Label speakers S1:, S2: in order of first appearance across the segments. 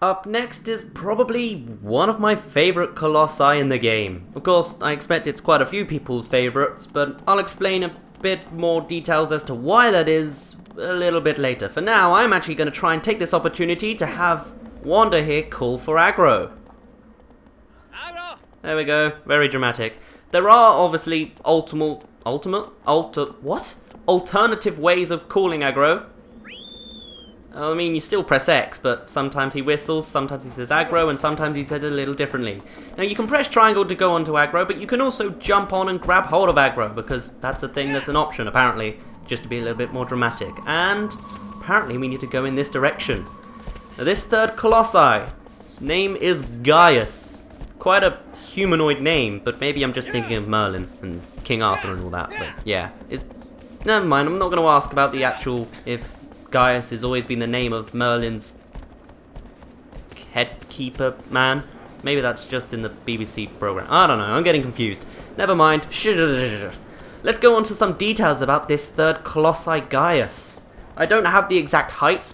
S1: Up next is probably one of my favourite Colossi in the game. Of course, I expect it's quite a few people's favourites, but I'll explain a bit more details as to why that is a little bit later. For now, I'm actually going to try and take this opportunity to have Wanda here call for aggro.
S2: Aggro!
S1: There we go, very dramatic. There are obviously alternative ways of calling aggro. I mean, you still press X, but sometimes he whistles, sometimes he says aggro, and sometimes he says it a little differently. Now, you can press triangle to go onto aggro, but you can also jump on and grab hold of aggro, because that's a thing that's an option, apparently, just to be a little bit more dramatic. And apparently we need to go in this direction. Now, this third Colossi, his name is Gaius. Quite a humanoid name, but maybe I'm just thinking of Merlin and King Arthur and all that, but yeah. Never mind, I'm not going to ask about the actual, if Gaius has always been the name of Merlin's headkeeper man. Maybe that's just in the BBC program. I don't know, I'm getting confused. Never mind. Let's go on to some details about this third Colossi Gaius. I don't have the exact heights,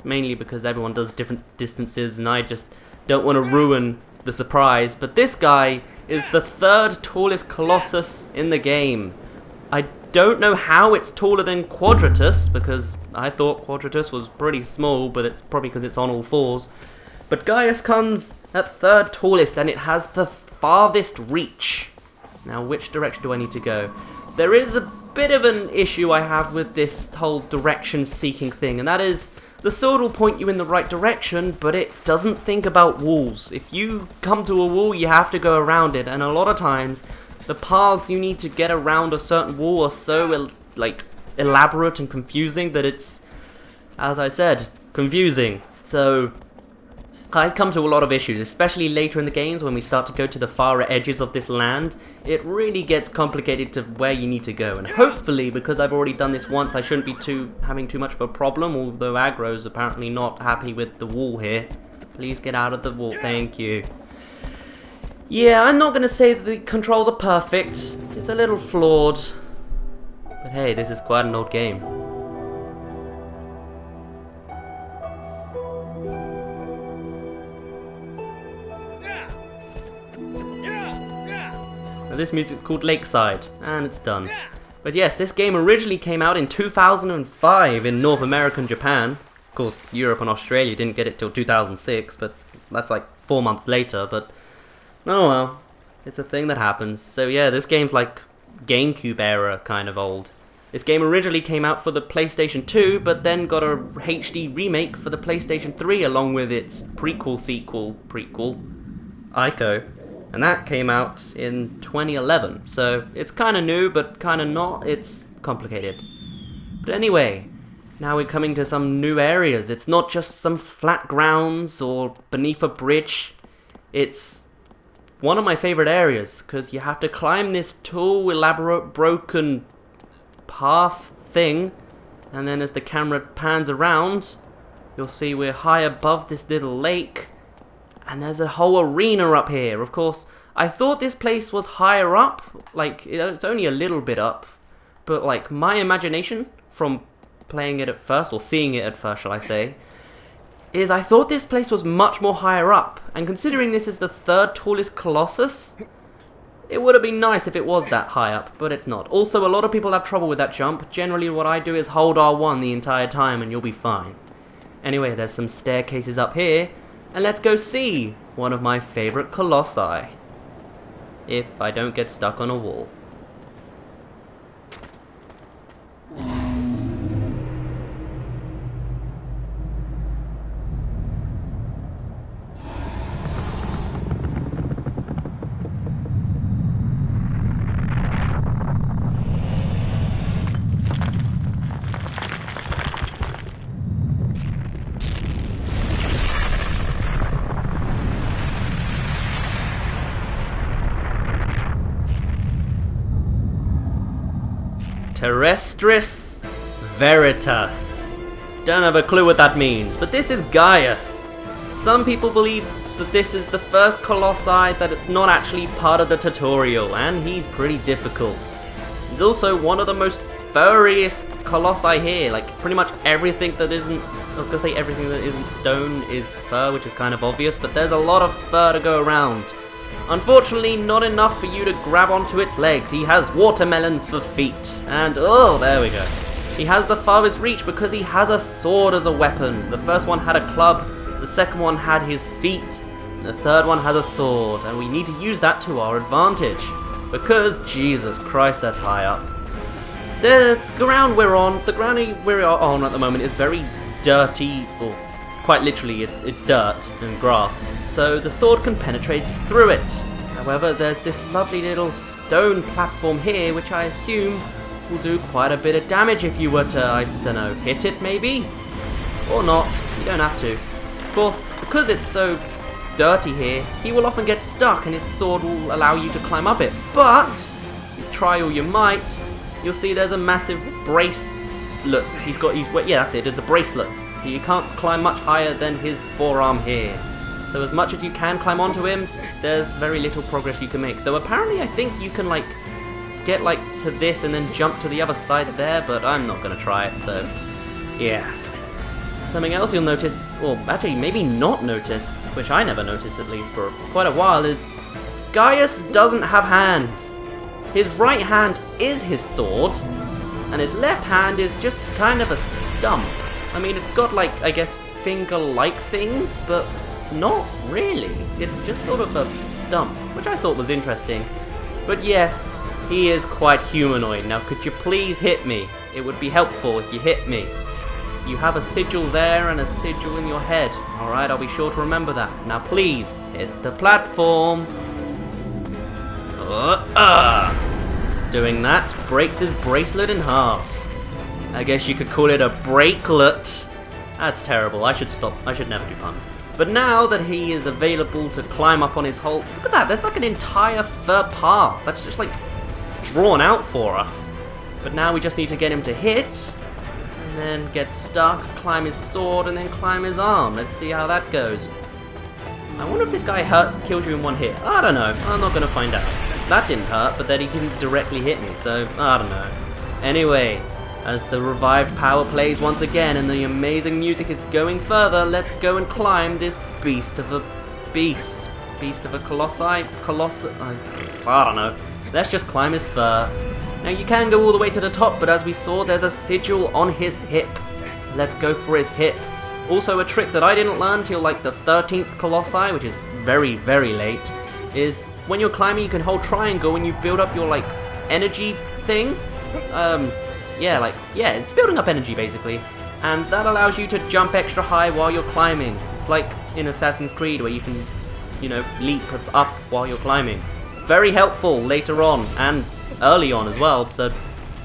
S1: mainly because everyone does different distances and I just don't want to ruin the surprise. But this guy is the third tallest Colossus in the game. I don't know how it's taller than Quadratus, because I thought Quadratus was pretty small, but it's probably because it's on all fours. But Gaius comes at third tallest, and it has the farthest reach. Now, which direction do I need to go? There is a bit of an issue I have with this whole direction-seeking thing, and that is the sword will point you in the right direction, but it doesn't think about walls. If you come to a wall, you have to go around it, and a lot of times the paths you need to get around a certain wall are so, elaborate and confusing that it's, as I said, confusing. So, I come to a lot of issues, especially later in the games when we start to go to the far edges of this land. It really gets complicated to where you need to go, and hopefully, because I've already done this once, I shouldn't be having too much of a problem, although Aggro's apparently not happy with the wall here. Please get out of the wall, thank you. Yeah, I'm not going to say that the controls are perfect. It's a little flawed. But hey, this is quite an old game. Now, this music's called Lakeside, and it's done. But yes, this game originally came out in 2005 in North America and Japan. Of course, Europe and Australia didn't get it till 2006, but that's like 4 months later, but oh well, it's a thing that happens. So yeah, this game's like GameCube era kind of old. This game originally came out for the PlayStation 2, but then got a HD remake for the PlayStation 3 along with its prequel, Ico. And that came out in 2011. So it's kind of new, but kind of not. It's complicated. But anyway, now we're coming to some new areas. It's not just some flat grounds or beneath a bridge. It's one of my favorite areas, because you have to climb this tall, elaborate, broken path thing, and then as the camera pans around, you'll see we're high above this little lake, and there's a whole arena up here. Of course, I thought this place was higher up, it's only a little bit up, but my imagination from playing it at first, or seeing it at first, shall I say, is I thought this place was much more higher up, and considering this is the third tallest Colossus, it would have been nice if it was that high up, but it's not. Also, a lot of people have trouble with that jump. Generally what I do is hold R1 the entire time and you'll be fine. Anyway, there's some staircases up here, and let's go see one of my favourite Colossi. If I don't get stuck on a wall. Terrestris Veritas. Don't have a clue what that means, but this is Gaius. Some people believe that this is the first Colossi that it's not actually part of the tutorial, and he's pretty difficult. He's also one of the most furriest colossi here. Like, pretty much everything that isn't... I was gonna say everything that isn't stone is fur, which is kind of obvious, but there's a lot of fur to go around. Unfortunately, not enough for you to grab onto its legs. He has watermelons for feet. And, oh, there we go. He has the farthest reach because he has a sword as a weapon. The first one had a club, the second one had his feet, and the third one has a sword. And we need to use that to our advantage. Because, Jesus Christ, that's high up. The ground we're on at the moment is very dirty, or quite literally it's dirt and grass, so the sword can penetrate through it. However, there's this lovely little stone platform here, which I assume will do quite a bit of damage if you were to, I don't know, hit it maybe? Or not, you don't have to. Of course, because it's so dirty here, he will often get stuck and his sword will allow you to climb up it. But, you try all you might, you'll see there's a massive bracelet. Yeah, that's it, it's a bracelet. So you can't climb much higher than his forearm here. So as much as you can climb onto him, there's very little progress you can make. Though apparently I think you can get to this and then jump to the other side there, but I'm not gonna try it, so yes. Something else you'll notice, or actually maybe not notice, which I never noticed at least for quite a while, is Gaius doesn't have hands. His right hand is his sword, and his left hand is just kind of a stump. I mean, it's got I guess, finger-like things, but not really. It's just sort of a stump, which I thought was interesting. But yes, he is quite humanoid. Now, could you please hit me? It would be helpful if you hit me. You have a sigil there and a sigil in your head. Alright, I'll be sure to remember that. Now, please, hit the platform. Doing that breaks his bracelet in half. I guess you could call it a brakelet. That's terrible. I should stop. I should never do puns. But now that he is available to climb up on his whole... Look at that. There's like an entire fur path. That's just drawn out for us. But now we just need to get him to hit. And then get stuck, climb his sword, and then climb his arm. Let's see how that goes. I wonder if this guy kills you in one hit. I don't know. I'm not going to find out. That didn't hurt, but then he didn't directly hit me, so I don't know. Anyway, as the revived power plays once again and the amazing music is going further, let's go and climb this beast of a colossi? Colossus? I don't know. Let's just climb his fur. Now you can go all the way to the top, but as we saw, there's a sigil on his hip. So let's go for his hip. Also, a trick that I didn't learn till the 13th colossi, which is very, very late, is when you're climbing you can hold triangle and you build up your energy thing. Yeah, it's building up energy basically, and that allows you to jump extra high while you're climbing. It's like in Assassin's Creed where you can, leap up while you're climbing. Very helpful later on and early on as well, so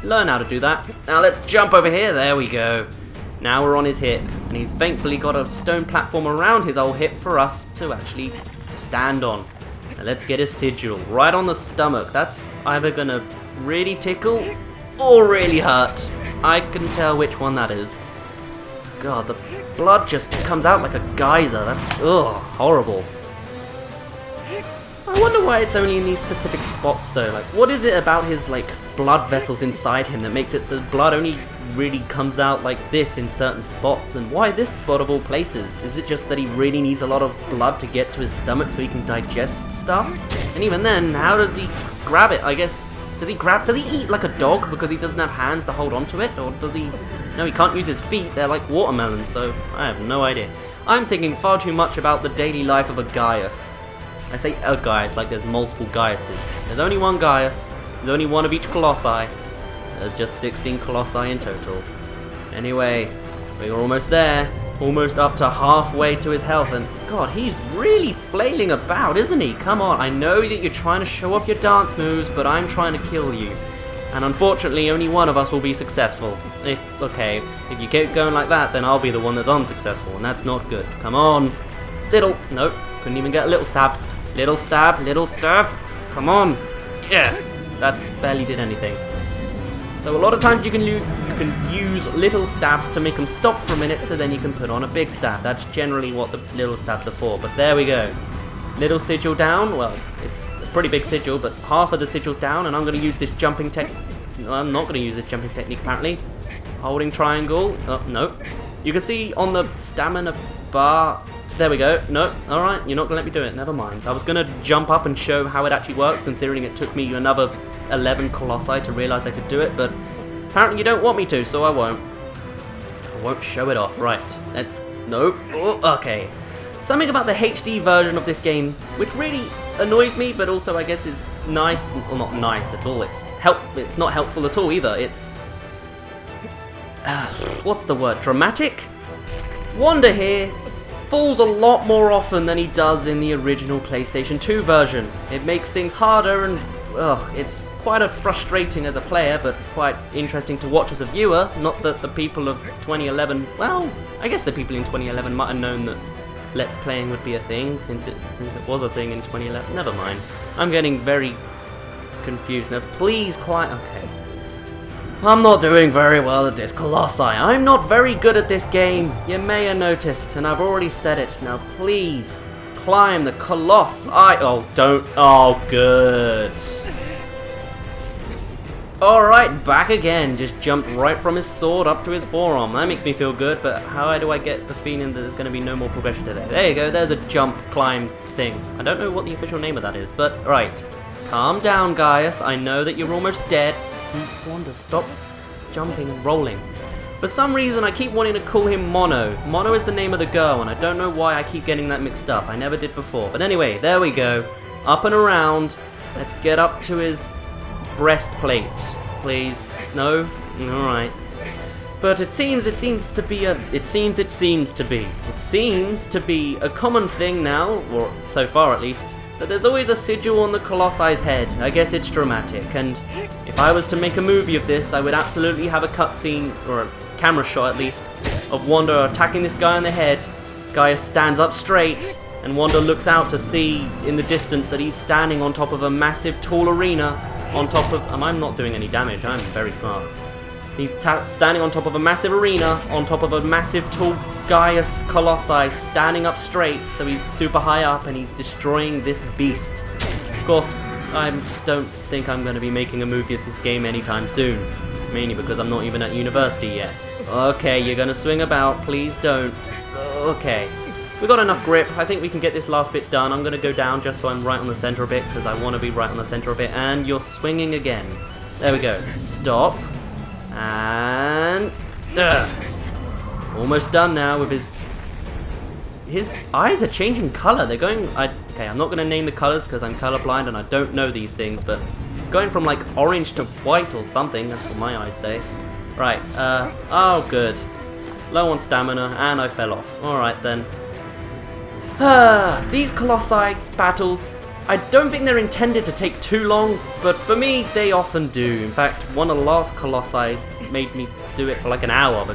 S1: learn how to do that. Now let's jump over here. There we go. Now we're on his hip, and he's thankfully got a stone platform around his old hip for us to actually stand on. Now let's get his sigil right on the stomach. That's either gonna really tickle or really hurt. I can tell which one that is. God, the blood just comes out like a geyser. That's horrible. I wonder why it's only in these specific spots though. What is it about his blood vessels inside him that makes it so blood only really comes out like this in certain spots, and why this spot of all places? Is it just that he really needs a lot of blood to get to his stomach so he can digest stuff? And even then, how does he grab it? I guess, does he eat like a dog because he doesn't have hands to hold onto it? Or does he... No, he can't use his feet, they're like watermelons, so I have no idea. I'm thinking far too much about the daily life of a Gaius. I say a Gaius like there's multiple Gaiuses. There's only one Gaius, there's only one of each Colossi. There's just 16 Colossi in total. Anyway, we're almost there. Almost up to halfway to his health, and God, he's really flailing about, isn't he? Come on, I know that you're trying to show off your dance moves, but I'm trying to kill you. And unfortunately, only one of us will be successful. If you keep going like that, then I'll be the one that's unsuccessful, and that's not good. Come on. Nope, couldn't even get a little stab. Little stab. Come on. Yes, that barely did anything. So a lot of times you can use little stabs to make them stop for a minute, so then you can put on a big stab. That's generally what the little stabs are for, but there we go. Little sigil down. Well, it's a pretty big sigil, but half of the sigil's down, and I'm going to use this jumping tech. I'm not going to use this jumping technique apparently. Holding triangle. Oh, no. You can see on the stamina bar. There we go. No, alright, you're not going to let me do it. Never mind. I was going to jump up and show how it actually worked, considering it took me another 11 Colossi to realise I could do it, but apparently you don't want me to, so I won't. I won't show it off. Right, let's... No. Oh, okay. Something about the HD version of this game, which really annoys me, but also I guess is nice. Well, not nice at all. It's not helpful at all either. It's... what's the word? Dramatic? Wanda here falls a lot more often than he does in the original PlayStation 2 version. It makes things harder and, it's quite frustrating as a player, but quite interesting to watch as a viewer. Not that the people of 2011, well, I guess the people in 2011 might have known that Let's Playing would be a thing, since it was a thing in 2011. Never mind. I'm getting very confused now. Please climb. Okay. I'm not doing very well at this, Colossi. I'm not very good at this game. You may have noticed, and I've already said it. Now, please climb the Colossi. Oh, don't. Oh, good. Alright, back again. Just jumped right from his sword up to his forearm. That makes me feel good, but how do I get the feeling that there's going to be no more progression today? There you go, there's a jump, climb thing. I don't know what the official name of that is, but right. Calm down, Gaius. I know that you're almost dead. Wanda, stop jumping and rolling. For some reason, I keep wanting to call him Mono. Mono is the name of the girl, and I don't know why I keep getting that mixed up. I never did before. But anyway, there we go. Up and around. Let's get up to his breastplate, please. No? Alright. But it seems to be a common thing now, or so far at least, that there's always a sigil on the Colossi's head. I guess it's dramatic, and if I was to make a movie of this, I would absolutely have a cutscene, or a camera shot at least, of Wanda attacking this guy on the head. Gaius stands up straight, and Wanda looks out to see in the distance that he's standing on top of a massive tall arena. On top of... I'm not doing any damage, I'm very smart. He's standing on top of a massive arena, on top of a massive tall Gaius Colossi, standing up straight, so he's super high up and he's destroying this beast. Of course, I don't think I'm going to be making a movie of this game anytime soon. Mainly because I'm not even at university yet. Okay, you're going to swing about, please don't. Okay. We got enough grip. I think we can get this last bit done. I'm going to go down just so I'm right on the center of it, because I want to be right on the center of it. And you're swinging again. There we go. Stop. And... almost done now with his eyes are changing color. They're going... Okay, I'm not going to name the colors because I'm colorblind and I don't know these things, but it's going from like orange to white or something. That's what my eyes say. Right. Oh, good. Low on stamina, and I fell off. Alright then. These Colossi battles, I don't think they're intended to take too long, but for me, they often do. In fact, one of the last Colossi made me do it for like an hour,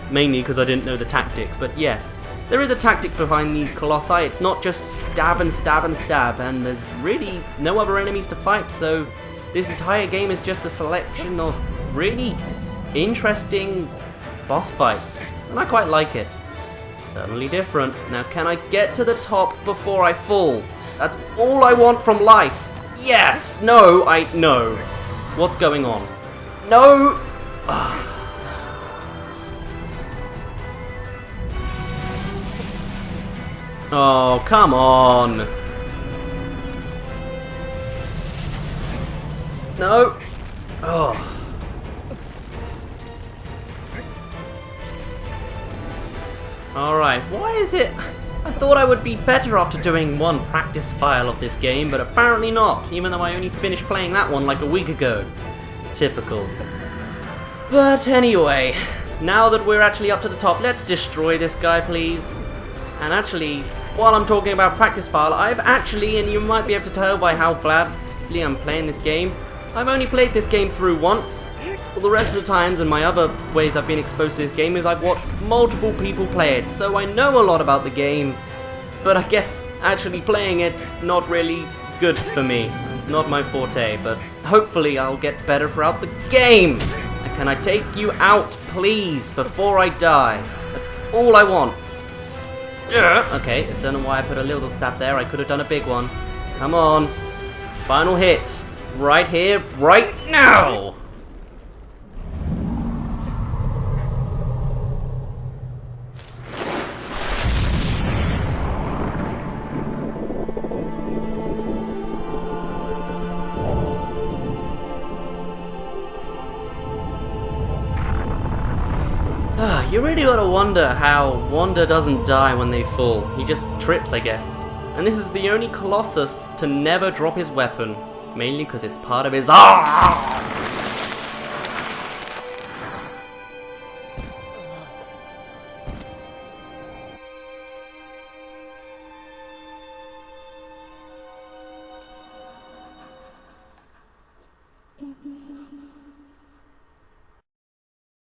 S1: mainly because I didn't know the tactic. But yes, there is a tactic behind these Colossi. It's not just stab and stab and stab, and there's really no other enemies to fight, so this entire game is just a selection of really interesting boss fights, and I quite like it. Certainly different. Now, can I get to the top before I fall? That's all I want from life. Yes! No, no. What's going on? No! Oh, come on. No. Oh. Alright, why is it... I thought I would be better after doing one practice file of this game, but apparently not, even though I only finished playing that one like a week ago. Typical. But anyway, now that we're actually up to the top, let's destroy this guy, please. And actually, while I'm talking about practice file, I've actually, and you might be able to tell by how badly I'm playing this game, I've only played this game through once. All the rest of the times and my other ways I've been exposed to this game is I've watched multiple people play it, so I know a lot about the game, but I guess actually playing it's not really good for me. It's not my forte, but hopefully I'll get better throughout the game. And can I take you out, please, before I die? That's all I want. Okay, I don't know why I put a little stab there. I could have done a big one. Come on. Final hit. Right here, right now. You really gotta wonder how Wanda doesn't die when they fall. He just trips, I guess. And this is the only Colossus to never drop his weapon. Mainly because it's part of his